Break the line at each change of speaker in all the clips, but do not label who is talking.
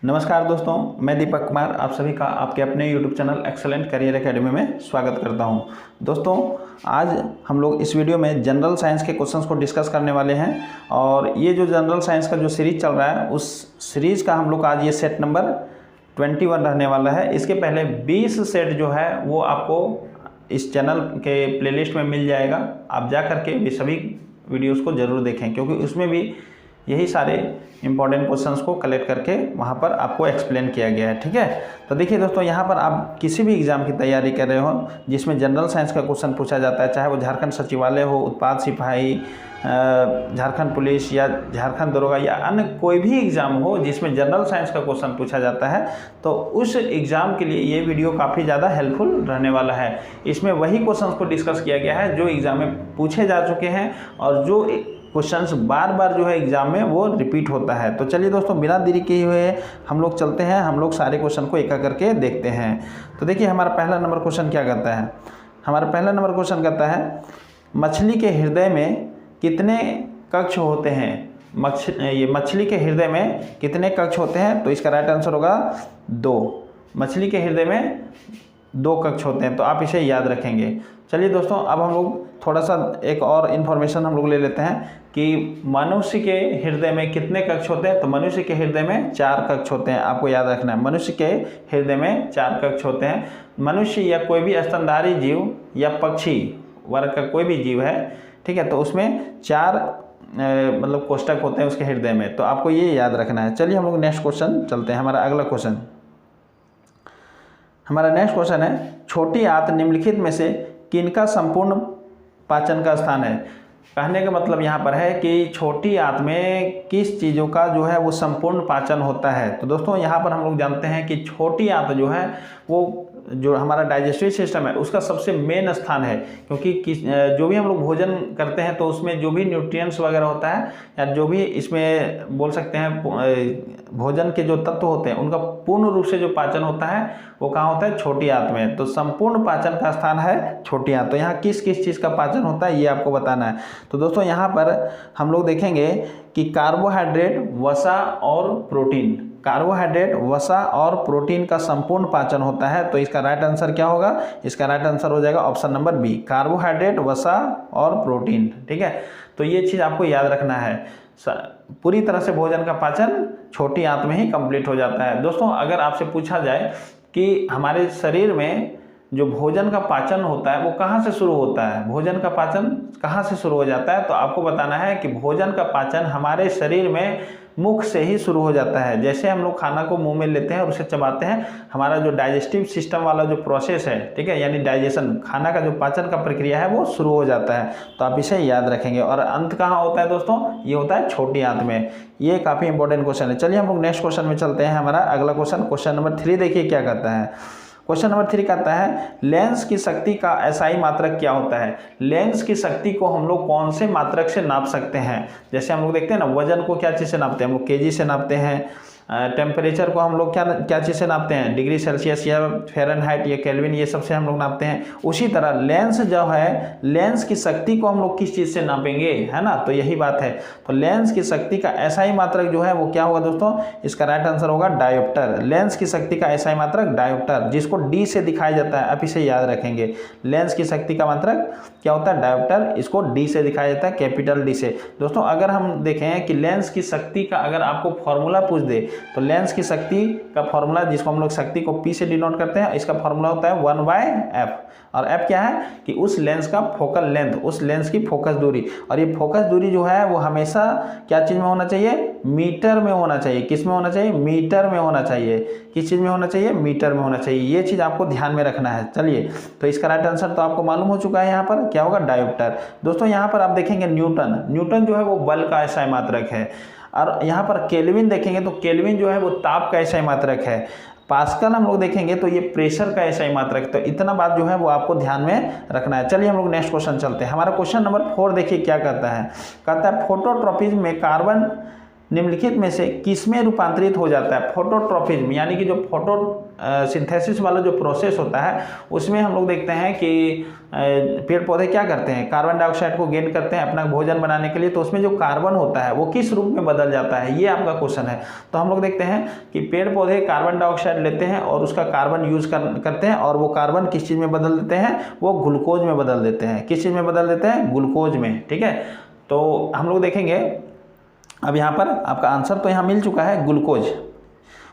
नमस्कार दोस्तों, मैं दीपक कुमार आप सभी का आपके अपने YouTube channel excellent career academy में स्वागत करता हूं। दोस्तों, आज हम लोग इस वीडियो में जनरल साइंस के क्वेश्चंस को डिस्कस करने वाले हैं और ये जो जनरल साइंस का जो सीरीज चल रहा है उस सीरीज़ का हम लोग आज ये सेट नंबर 21 रहने वाला है। इसके पहले 20 सेट जो है वो आपको इस चैनल के प्लेलिस्ट में मिल जाएगा। आप जा करके भी सभी वीडियोज़ को ज़रूर देखें क्योंकि उसमें भी यही सारे इंपॉर्टेंट क्वेश्चंस को कलेक्ट करके वहाँ पर आपको एक्सप्लेन किया गया है। ठीक है, तो देखिए दोस्तों, यहाँ पर आप किसी भी एग्ज़ाम की तैयारी कर रहे हो जिसमें जनरल साइंस का क्वेश्चन पूछा जाता है, चाहे वो झारखंड सचिवालय हो, उत्पाद सिपाही, झारखंड पुलिस या झारखंड दरोगा या अन्य कोई भी एग्ज़ाम हो जिसमें जनरल साइंस का क्वेश्चन पूछा जाता है, तो उस एग्ज़ाम के लिए ये वीडियो काफ़ी ज़्यादा हेल्पफुल रहने वाला है। इसमें वही क्वेश्चंस को डिस्कस किया गया है जो एग्ज़ाम में पूछे जा चुके हैं और जो क्वेश्चंस बार बार जो है एग्जाम में वो रिपीट होता है। तो चलिए दोस्तों, बिना देरी किए हुए हम लोग चलते हैं, हम लोग सारे क्वेश्चन को एक एक करके देखते हैं। तो देखिए, हमारा पहला नंबर क्वेश्चन क्या कहता है। हमारा पहला नंबर क्वेश्चन कहता है, मछली के हृदय में कितने कक्ष होते हैं। ये मछली के हृदय में कितने कक्ष होते हैं, तो इसका राइट आंसर होगा 2। मछली के हृदय में 2 कक्ष होते हैं, तो आप इसे याद रखेंगे। चलिए दोस्तों, अब हम लोग थोड़ा सा एक और इन्फॉर्मेशन हम लोग ले लेते हैं कि मनुष्य के हृदय में कितने कक्ष होते हैं। तो मनुष्य के हृदय में 4 कक्ष होते हैं, आपको याद रखना है। मनुष्य के हृदय में 4 कक्ष होते हैं। मनुष्य या कोई भी स्तनधारी जीव या पक्षी वर्ग का कोई भी जीव है, ठीक है, तो उसमें 4 मतलब कोष्ठक होते हैं उसके हृदय में, तो आपको ये याद रखना है। चलिए हम लोग नेक्स्ट क्वेश्चन चलते हैं। हमारा अगला क्वेश्चन, हमारा नेक्स्ट क्वेश्चन है, छोटी आंत निम्नलिखित में से किनका संपूर्ण पाचन का स्थान है। कहने का मतलब यहाँ पर है कि छोटी आंत में किस चीज़ों का जो है वो संपूर्ण पाचन होता है। तो दोस्तों, यहाँ पर हम लोग जानते हैं कि छोटी आंत जो है वो जो हमारा डाइजेस्टिव सिस्टम है उसका सबसे मेन स्थान है, क्योंकि जो भी हम लोग भोजन करते हैं तो उसमें जो भी न्यूट्रिएंट्स वगैरह होता है या जो भी इसमें बोल सकते हैं भोजन के जो तत्व होते हैं उनका पूर्ण रूप से जो पाचन होता है वो कहाँ होता है, छोटी आंत में। तो संपूर्ण पाचन का स्थान है छोटी आंत। तो यहाँ किस किस चीज़ का पाचन होता है ये आपको बताना है। तो दोस्तों, यहाँ पर हम लोग देखेंगे कि कार्बोहाइड्रेट, वसा और प्रोटीन, कार्बोहाइड्रेट, वसा और प्रोटीन का संपूर्ण पाचन होता है। तो इसका राइट आंसर क्या होगा, इसका राइट आंसर हो जाएगा ऑप्शन नंबर बी, कार्बोहाइड्रेट, वसा और प्रोटीन। ठीक है, तो ये चीज़ आपको याद रखना है। पूरी तरह से भोजन का पाचन छोटी आंत में ही कंप्लीट हो जाता है। दोस्तों, अगर आपसे पूछा जाए कि हमारे शरीर में जो भोजन का पाचन होता है वो कहाँ से शुरू होता है, भोजन का पाचन कहाँ से शुरू हो जाता है, तो आपको बताना है कि भोजन का पाचन हमारे शरीर में मुख से ही शुरू हो जाता है। जैसे हम लोग खाना को मुंह में लेते हैं और उसे चबाते हैं, हमारा जो डाइजेस्टिव सिस्टम वाला जो प्रोसेस है, ठीक है, यानी डाइजेशन, खाना का जो पाचन का प्रक्रिया है वो शुरू हो जाता है। तो आप इसे याद रखेंगे। और अंत कहाँ होता है दोस्तों, ये होता है छोटी आंत में। ये काफ़ी इंपॉर्टेंट क्वेश्चन है। चलिए हम लोग नेक्स्ट क्वेश्चन में चलते हैं। हमारा अगला क्वेश्चन, क्वेश्चन नंबर 3 देखिए क्या कहता है। क्वेश्चन नंबर 3 कहता है, लेंस की शक्ति का एसआई मात्रक क्या होता है। लेंस की शक्ति को हम लोग कौन से मात्रक से नाप सकते हैं। जैसे हम लोग देखते हैं ना, वजन को क्या चीज़ से नापते हैं, हम लोग केजी से नापते हैं। टेम्परेचर को हम लोग क्या चीज़ से नापते हैं, डिग्री सेल्सियस या फ़ारेनहाइट या केल्विन, ये सब से हम लोग नापते हैं। उसी तरह लेंस जो है, लेंस की शक्ति को हम लोग किस चीज़ से नापेंगे, है ना, तो यही बात है। तो लेंस की शक्ति का एसआई मात्रक जो है वो क्या होगा दोस्तों, इसका राइट आंसर होगा डायोप्टर। लेंस की शक्ति का एसआई मात्रक डायोप्टर, जिसको डी से दिखाया जाता है, आप इसे याद रखेंगे। लेंस की शक्ति का मात्रक क्या होता है, डायोप्टर, इसको डी से दिखाया जाता है, कैपिटल डी से। दोस्तों, अगर हम देखें कि लेंस की शक्ति का अगर आपको फॉर्मूला पूछ दे, तो लेंस की शक्ति का फॉर्मूला, जिसको हम लोग शक्ति को पी से डिनोट करते हैं, इसका फॉर्मूला होता है 1/f। और f क्या है कि उस लेंस का फोकल लेंथ, उस लेंस की फोकस दूरी। और ये फोकस दूरी जो है वो हमेशा क्या चीज़ में होना चाहिए, मीटर में होना चाहिए। किस में होना चाहिए, मीटर में होना चाहिए। किस चीज़ में होना चाहिए, मीटर में होना चाहिए। ये चीज़ आपको ध्यान में रखना है। चलिए, तो इसका राइट आंसर तो आपको मालूम हो चुका है, यहाँ पर क्या होगा, डायोप्टर। दोस्तों, यहाँ पर आप देखेंगे न्यूटन, न्यूटन जो है वो बल का एसआई मात्रक है। और यहाँ पर केल्विन देखेंगे तो केल्विन जो है वो ताप का एसआई मात्रक है। पास्कल हम लोग देखेंगे तो ये प्रेशर का एसआई मात्रक है। तो इतना बात जो है वो आपको ध्यान में रखना है। चलिए हम लोग नेक्स्ट क्वेश्चन चलते हैं। हमारा क्वेश्चन नंबर 4 देखिए क्या कहता है। कहता है, फोटोट्रॉपिज्म में कार्बन निम्नलिखित में से किसमें रूपांतरित हो जाता है? फोटोट्रॉपिज्म, यानी कि जो फोटो सिंथेसिस वाला जो प्रोसेस होता है उसमें हम लोग देखते हैं कि पेड़ पौधे क्या करते हैं, कार्बन डाइऑक्साइड को गेन करते हैं अपना भोजन बनाने के लिए, तो उसमें जो कार्बन होता है वो किस रूप में बदल जाता है, ये आपका क्वेश्चन है। तो हम लोग देखते हैं कि पेड़ पौधे कार्बन डाइऑक्साइड लेते हैं और उसका कार्बन यूज करते हैं, और वो कार्बन किस चीज़ में बदल देते हैं? वो ग्लूकोज में बदल देते हैं। किस चीज़ में बदल देते हैं? ग्लूकोज में। ठीक है, तो हम लोग देखेंगे अब यहाँ पर आपका आंसर तो यहाँ मिल चुका है, ग्लूकोज।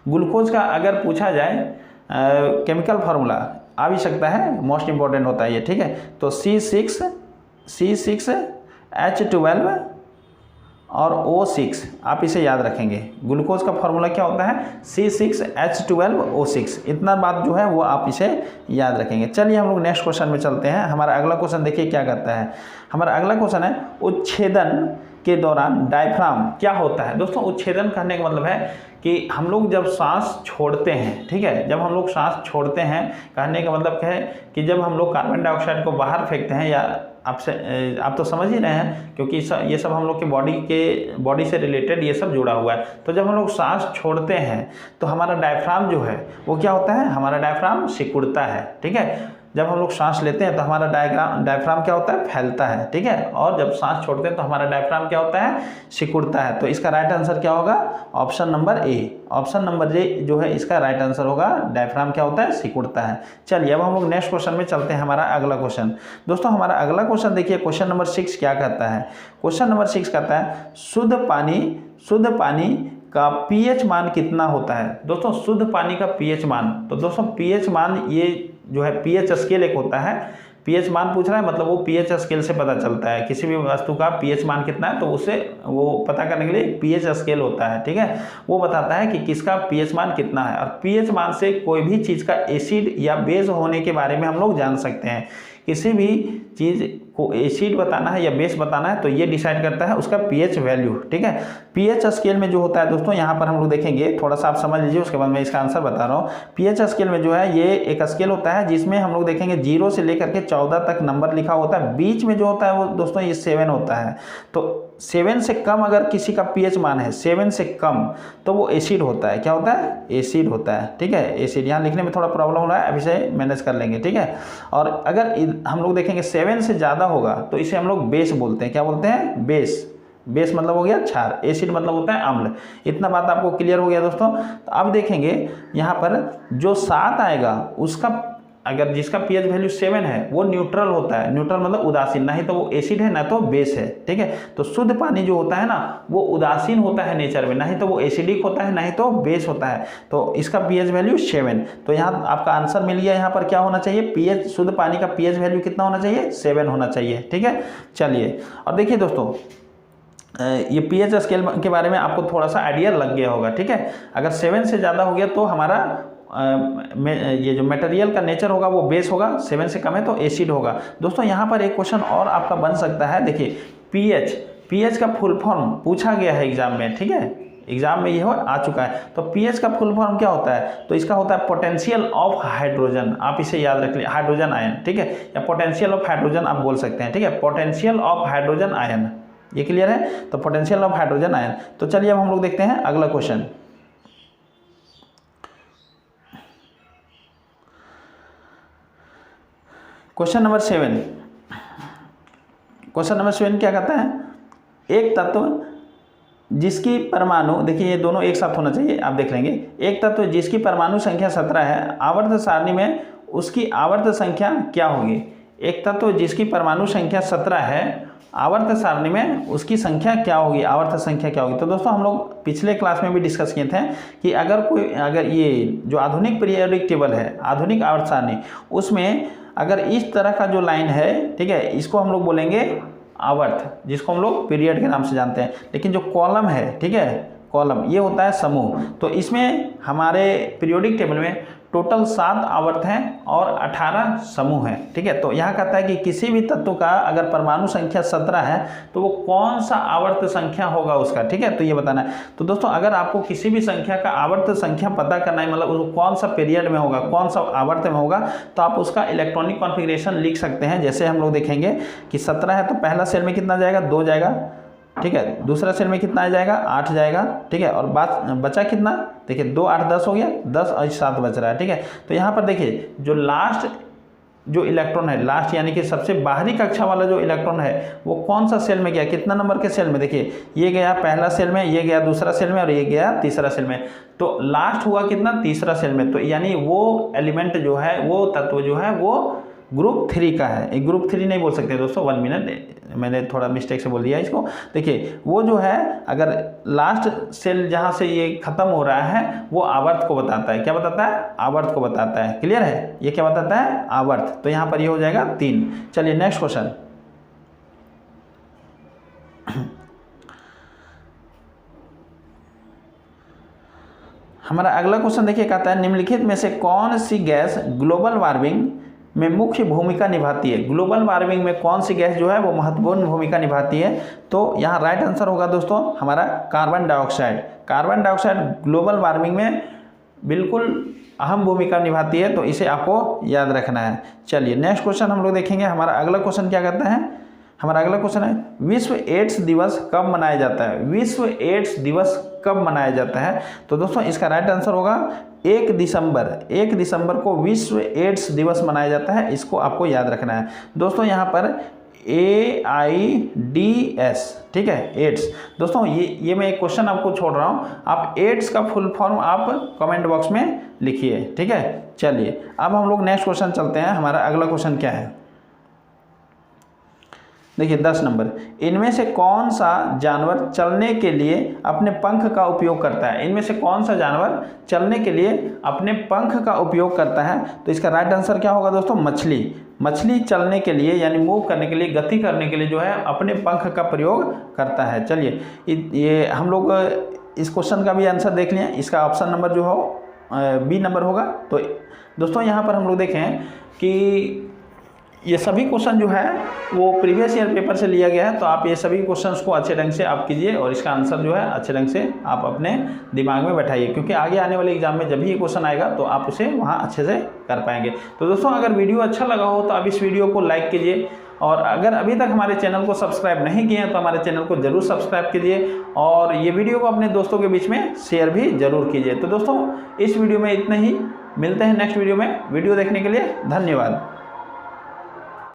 ग्लूकोज का अगर पूछा जाए केमिकल फार्मूला आ भी सकता है, मोस्ट इंपॉर्टेंट होता है ये। ठीक है, तो C6H12 और O6 आप इसे याद रखेंगे। ग्लूकोज का फार्मूला क्या होता है? C6H12O6। इतना बात जो है वो आप इसे याद रखेंगे। चलिए हम लोग नेक्स्ट क्वेश्चन में चलते हैं। हमारा अगला क्वेश्चन देखिए क्या करता है। हमारा अगला क्वेश्चन है उच्छेदन के दौरान डायफ्राम क्या होता है? दोस्तों उच्छेदन कहने का मतलब है कि हम लोग जब सांस छोड़ते हैं, ठीक है, जब हम लोग सांस छोड़ते हैं, कहने का मतलब क्या है कि जब हम लोग कार्बन डाइऑक्साइड को बाहर फेंकते हैं, या आप तो समझ ही रहे हैं क्योंकि ये सब हम लोग के बॉडी से रिलेटेड ये सब जुड़ा हुआ है। तो जब हम लोग सांस छोड़ते हैं तो हमारा डायफ्राम जो है वो क्या होता है? हमारा डायफ्राम सिकुड़ता है। ठीक है, जब हम लोग सांस लेते हैं तो हमारा डायफ्राम क्या होता है? फैलता है। ठीक है, और जब सांस छोड़ते हैं तो हमारा डायफ्राम क्या होता है? सिकुड़ता है। तो इसका राइट आंसर क्या होगा? Option number A. Option number A जो है इसका राइट आंसर होगा। डायफ्राम क्या होता है? सिकुड़ता है। चलिए अब हम लोग नेक्स्ट क्वेश्चन में चलते हैं। हमारा अगला क्वेश्चन, दोस्तों हमारा अगला क्वेश्चन देखिए, क्वेश्चन नंबर 6 क्या कहता है? क्वेश्चन नंबर 6 कहता है शुद्ध पानी का पीएच मान कितना होता है? दोस्तों शुद्ध पानी का पीएच मान, तो दोस्तों पीएच मान ये जो है पीएच स्केल एक होता है। पीएच मान पूछ रहा है, मतलब वो पीएच स्केल से पता चलता है किसी भी वस्तु का पीएच मान कितना है, तो उसे वो पता करने के लिए पीएच स्केल होता है। ठीक है, वो बताता है कि किसका पीएच मान कितना है, और पीएच मान से कोई भी चीज़ का एसिड या बेस होने के बारे में हम लोग जान सकते हैं। किसी भी चीज़ को एसिड बताना है या बेस बताना है तो ये डिसाइड करता है उसका पीएच वैल्यू। ठीक है, पीएच स्केल में जो होता है दोस्तों, यहाँ पर हम लोग देखेंगे, थोड़ा सा आप समझ लीजिए, उसके बाद मैं इसका आंसर बता रहा हूँ। पीएच स्केल में जो है ये एक स्केल होता है जिसमें हम लोग देखेंगे 0 से लेकर के 14 तक नंबर लिखा होता है। बीच में जो होता है वो दोस्तों ये 7 होता है। तो 7 से कम अगर किसी का पीएच मान है, 7 से कम, तो वो एसिड होता है। क्या होता है? एसिड होता है। ठीक है, एसिड। यहाँ लिखने में थोड़ा प्रॉब्लम हो रहा है, अब इसे मैनेज कर लेंगे। ठीक है, और अगर हम लोग देखेंगे 7 से ज़्यादा होगा तो इसे हम लोग बेस बोलते हैं। क्या बोलते हैं? बेस। बेस मतलब हो गया क्षार, एसिड मतलब होता है अम्ल। इतना बात आपको क्लियर हो गया दोस्तों। तो अब देखेंगे यहाँ पर जो 7 आएगा उसका, अगर जिसका पीएच वैल्यू 7 है वो न्यूट्रल होता है। न्यूट्रल मतलब उदासीन, ना ही तो वो एसिड है ना तो बेस है। ठीक है, तो शुद्ध पानी जो होता है ना वो उदासीन होता है नेचर में, ना ही तो वो एसिडिक होता है ना ही तो बेस होता है। तो इसका पीएच वैल्यू 7। तो यहाँ आपका आंसर मिल गया। यहाँ पर क्या होना चाहिए? पीएच, शुद्ध पानी का पीएच वैल्यू कितना होना चाहिए? 7 होना चाहिए। ठीक है, चलिए और देखिए दोस्तों, ये पीएच स्केल के बारे में आपको थोड़ा सा आइडिया लग गया होगा। ठीक है, अगर 7 से ज़्यादा हो गया तो हमारा ये जो मटेरियल का नेचर होगा वो बेस होगा, 7 से कम है तो एसिड होगा। दोस्तों यहाँ पर एक क्वेश्चन और आपका बन सकता है। देखिए पीएच का फुल फॉर्म पूछा गया है एग्जाम में। ठीक है, एग्जाम में ये आ चुका है। तो पीएच का फुल फॉर्म क्या होता है? तो इसका होता है पोटेंशियल ऑफ हाइड्रोजन। आप इसे याद रख लीजिए, हाइड्रोजन आयन। ठीक है, या पोटेंशियल ऑफ हाइड्रोजन आप बोल सकते हैं। ठीक है, पोटेंशियल ऑफ हाइड्रोजन आयन, ये क्लियर है? तो पोटेंशियल ऑफ हाइड्रोजन आयन। तो चलिए अब हम लोग देखते हैं अगला question. Question number 7। Question number 7 क्या कहता है? एक तत्व जिसकी परमाणु, देखिए ये दोनों एक साथ होना चाहिए, आप देख लेंगे। एक तत्व जिसकी परमाणु संख्या 17 है, आवर्त सारणी में उसकी आवर्त संख्या क्या होगी? एक तत्व जिसकी परमाणु संख्या 17 है, आवर्त सारणी में उसकी संख्या क्या होगी? आवर्त संख्या क्या होगी? तो दोस्तों हम लोग पिछले क्लास में भी डिस्कस किए थे कि अगर ये जो आधुनिक पीरियोडिक टेबल है, आधुनिक आवर्त सारणी, उसमें अगर इस तरह का जो लाइन है, ठीक है, इसको हम लोग बोलेंगे आवर्त, जिसको हम लोग पीरियड के नाम से जानते हैं। लेकिन जो कॉलम है, ठीक है, कॉलम, ये होता है समूह। तो इसमें हमारे पीरियोडिक टेबल में टोटल 7 आवर्त हैं और 18 समूह हैं। ठीक है, तो यहाँ कहता है कि किसी भी तत्व का अगर परमाणु संख्या 17 है तो वो कौन सा आवर्त संख्या होगा उसका। ठीक है, तो ये बताना है। तो दोस्तों अगर आपको किसी भी संख्या का आवर्त संख्या पता करना है, मतलब वो कौन सा पीरियड में होगा, कौन सा आवर्त में होगा, तो आप उसका इलेक्ट्रॉनिक कॉन्फ़िगरेशन लिख सकते हैं। जैसे हम लोग देखेंगे कि 17 है तो पहला सेल में कितना जाएगा? 2 जाएगा। ठीक है। दूसरा सेल में कितना आ जाएगा, 8 जाएगा, ठीक है। और बचा कितना, देखिए 2 8 10 हो गया, 10 और 7 बच रहा है, ठीक है। तो यहाँ पर देखिए जो लास्ट जो इलेक्ट्रॉन है, लास्ट यानी कि सबसे बाहरी कक्षा वाला जो इलेक्ट्रॉन है वो कौन सा सेल में गया, कितना नंबर के सेल में, देखिए ये गया पहला सेल में, ये गया दूसरा सेल में और ये गया तीसरा सेल में। तो लास्ट हुआ कितना, तीसरा सेल में। तो यानी वो एलिमेंट जो है, वो तत्व जो है वो ग्रुप 3 का है। एक ग्रुप 3 नहीं बोल सकते दोस्तों, 1 मिनट मैंने थोड़ा मिस्टेक से बोल दिया इसको। देखिए वो जो है अगर लास्ट सेल जहाँ से ये खत्म हो रहा है वो आवर्त को बताता है। क्या बताता है, आवर्त को बताता है। क्लियर है, ये क्या बताता है, आवर्त। तो यहाँ पर ये हो जाएगा 3। चलिए नेक्स्ट क्वेश्चन। हमारा अगला क्वेश्चन देखिए कहता है निम्नलिखित में से कौन सी गैस ग्लोबल वार्मिंग में मुख्य भूमिका निभाती है। ग्लोबल वार्मिंग में कौन सी गैस जो है वो महत्वपूर्ण भूमिका निभाती है। तो यहाँ राइट आंसर होगा दोस्तों हमारा carbon dioxide. Carbon dioxide global warming में बिल्कुल अहम भूमिका निभाती है, तो इसे आपको याद रखना है। चलिए नेक्स्ट क्वेश्चन हम लोग देखेंगे। हमारा अगला क्वेश्चन क्या कहता है, हमारा अगला क्वेश्चन है विश्व एड्स दिवस कब मनाया जाता है। विश्व एड्स दिवस कब मनाया जाता है। तो दोस्तों इसका राइट आंसर होगा 1 दिसंबर। 1 दिसंबर को विश्व एड्स दिवस मनाया जाता है, इसको आपको याद रखना है दोस्तों। यहाँ पर AIDS, ठीक है, एड्स। दोस्तों ये मैं एक क्वेश्चन आपको छोड़ रहा हूँ, आप एड्स का फुल फॉर्म आप कमेंट बॉक्स में लिखिए, ठीक है। चलिए अब हम लोग नेक्स्ट क्वेश्चन चलते हैं। हमारा अगला क्वेश्चन क्या है, देखिए 10 नंबर। इनमें से कौन सा जानवर चलने के लिए अपने पंख का उपयोग करता है। इनमें से कौन सा जानवर चलने के लिए अपने पंख का उपयोग करता है। तो इसका राइट आंसर क्या होगा दोस्तों, मछली। मछली चलने के लिए यानी मूव करने के लिए, गति करने के लिए जो है अपने पंख का प्रयोग करता है। चलिए ये हम लोग इस क्वेश्चन का भी आंसर देख लिया। इसका ऑप्शन नंबर जो हो बी नंबर होगा। तो दोस्तों यहाँ पर हम लोग देखें कि ये सभी क्वेश्चन जो है वो प्रीवियस ईयर पेपर से लिया गया है। तो आप ये सभी क्वेश्चंस को अच्छे ढंग से आप कीजिए और इसका आंसर जो है अच्छे ढंग से आप अपने दिमाग में बैठाइए, क्योंकि आगे आने वाले एग्जाम में जब भी ये क्वेश्चन आएगा तो आप उसे वहाँ अच्छे से कर पाएंगे। तो दोस्तों अगर वीडियो अच्छा लगा हो तो आप इस वीडियो को लाइक कीजिए, और अगर अभी तक हमारे चैनल को सब्सक्राइब नहीं किए हैं तो हमारे चैनल को जरूर सब्सक्राइब कीजिए, और ये वीडियो को अपने दोस्तों के बीच में शेयर भी जरूर कीजिए। तो दोस्तों इस वीडियो में इतना ही, मिलते हैं नेक्स्ट वीडियो में। वीडियो देखने के लिए धन्यवाद।